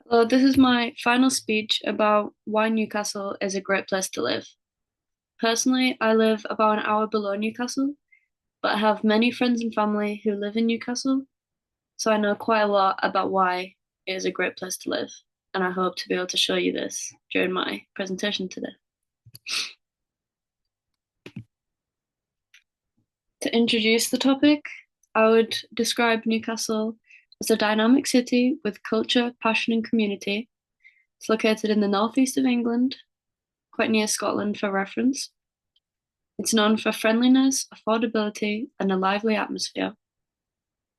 Well, this is my final speech about why Newcastle is a great place to live. Personally, I live about an hour below Newcastle, but I have many friends and family who live in Newcastle, so I know quite a lot about why it is a great place to live, and I hope to be able to show you this during my presentation today. To introduce the topic, I would describe Newcastle as a dynamic city with culture, passion, and community. It's located in the northeast of England, quite near Scotland for reference. It's known for friendliness, affordability, and a lively atmosphere.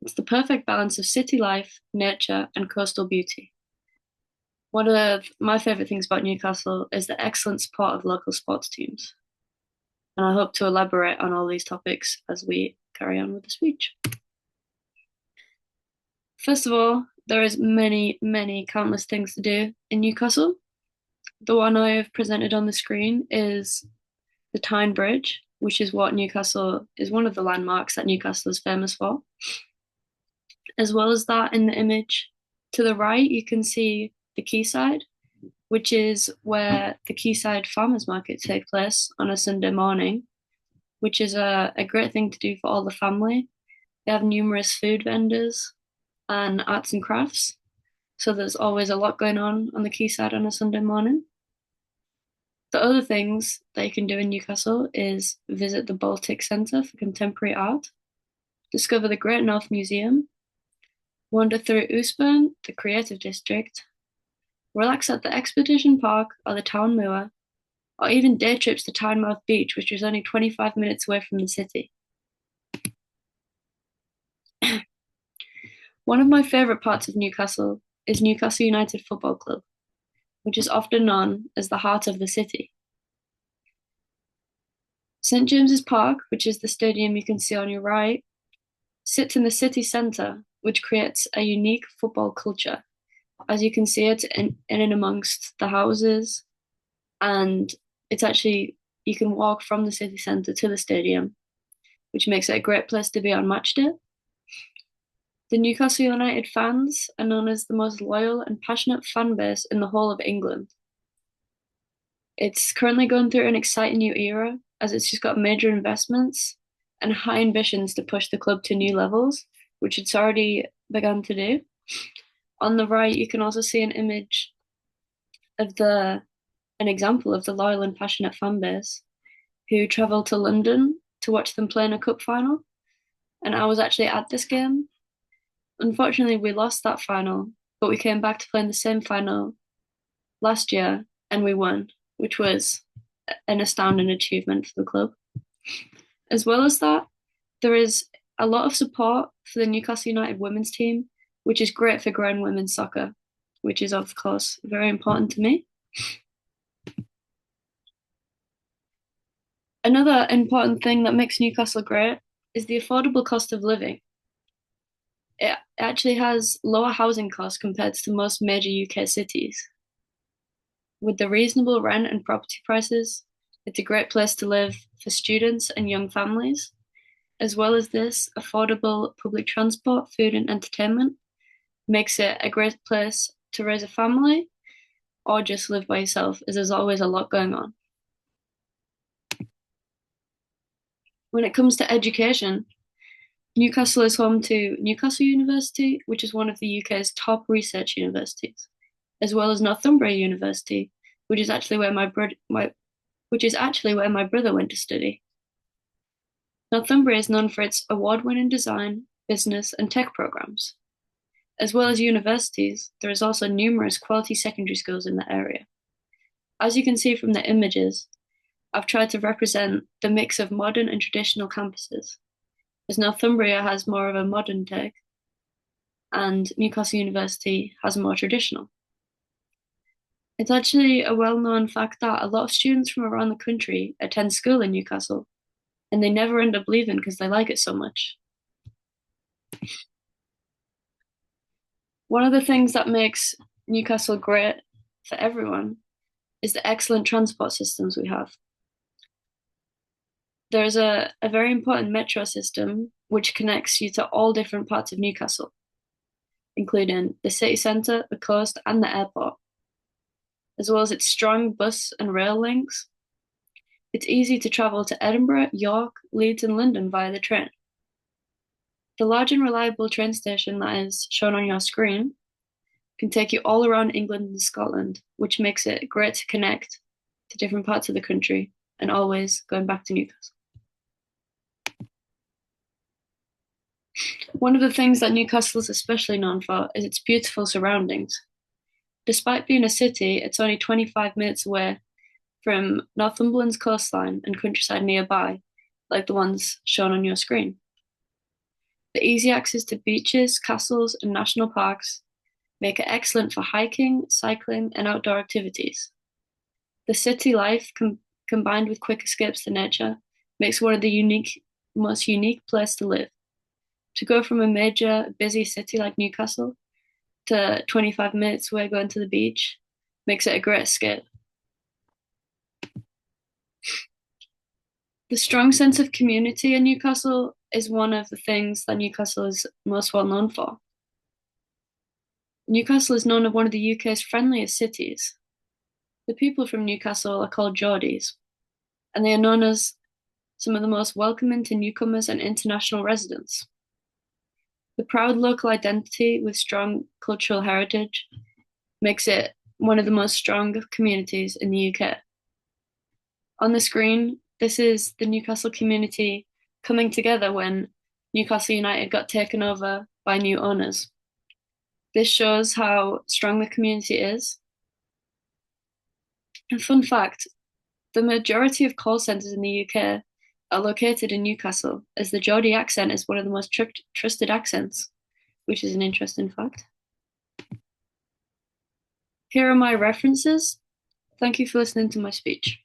It's the perfect balance of city life, nature, and coastal beauty. One of my favourite things about Newcastle is the excellent support of local sports teams. And I hope to elaborate on all these topics as we carry on with the speech. First of all, there is many countless things to do in Newcastle. The one I have presented on the screen is the Tyne Bridge, which is what Newcastle is one of the landmarks that Newcastle is famous for. As well as that, in the image to the right, you can see the quayside, which is where the quayside farmers market take place on a Sunday morning, which is a great thing to do for all the family. They have numerous food vendors and arts and crafts. So there's always a lot going on the quayside on a Sunday morning. The other things that you can do in Newcastle is visit the Baltic Centre for Contemporary Art, discover the Great North Museum, wander through Oostburn, the Creative District, relax at the Expedition Park or the Town Moor, or even day trips to Tynemouth Beach, which is only 25 minutes away from the city. One of my favourite parts of Newcastle is Newcastle United Football Club, which is often known as the heart of the city. St James's Park, which is the stadium you can see on your right, sits in the city centre, which creates a unique football culture. As you can see it in and amongst the houses, and it's actually, you can walk from the city centre to the stadium, which makes it a great place to be on match day. The Newcastle United fans are known as the most loyal and passionate fan base in the whole of England. It's currently going through an exciting new era as it's just got major investments and high ambitions to push the club to new levels, which it's already begun to do. On the right, you can also see an image of an example of the loyal and passionate fan base who travelled to London to watch them play in a cup final. And I was actually at this game. Unfortunately, we lost that final, but we came back to play in the same final last year and we won, which was an astounding achievement for the club. As well as that, there is a lot of support for the Newcastle United women's team, which is great for growing women's soccer, which is, of course, very important to me. Another important thing that makes Newcastle great is the affordable cost of living. It actually has lower housing costs compared to most major UK cities. With the reasonable rent and property prices, it's a great place to live for students and young families. As well as this, affordable public transport, food, and entertainment makes it a great place to raise a family or just live by yourself, as there's always a lot going on. When it comes to education, Newcastle is home to Newcastle University, which is one of the UK's top research universities, as well as Northumbria University, which is actually where my brother went to study. Northumbria is known for its award-winning design, business, and tech programs. As well as universities, there is also numerous quality secondary schools in the area. As you can see from the images, I've tried to represent the mix of modern and traditional campuses, as Northumbria has more of a modern take, and Newcastle University has more traditional. It's actually a well-known fact that a lot of students from around the country attend school in Newcastle, and they never end up leaving because they like it so much. One of the things that makes Newcastle great for everyone is the excellent transport systems we have. There's a very important metro system which connects you to all different parts of Newcastle. including the city centre, the coast, and the airport, as well as its strong bus and rail links. It's easy to travel to Edinburgh, York, Leeds, and London via the train. The large and reliable train station that is shown on your screen can take you all around England and Scotland, which makes it great to connect to different parts of the country and always going back to Newcastle. One of the things that Newcastle is especially known for is its beautiful surroundings. Despite being a city, it's only 25 minutes away from Northumberland's coastline and countryside nearby, like the ones shown on your screen. The easy access to beaches, castles, and national parks make it excellent for hiking, cycling, and outdoor activities. The city life, combined with quick escapes to nature, makes one of the most unique place to live. To go from a major, busy city like Newcastle to 25 minutes away going to the beach makes it a great escape. The strong sense of community in Newcastle is one of the things that Newcastle is most well known for. Newcastle is known as one of the UK's friendliest cities. The people from Newcastle are called Geordies, and they are known as some of the most welcoming to newcomers and international residents. The proud local identity with strong cultural heritage makes it one of the most strong communities in the UK. On the screen, this is the Newcastle community coming together when Newcastle United got taken over by new owners. This shows how strong the community is. A fun fact, the majority of call centres in the UK are located in Newcastle, as the Geordie accent is one of the most trusted accents, which is an interesting fact. Here are my references. Thank you for listening to my speech.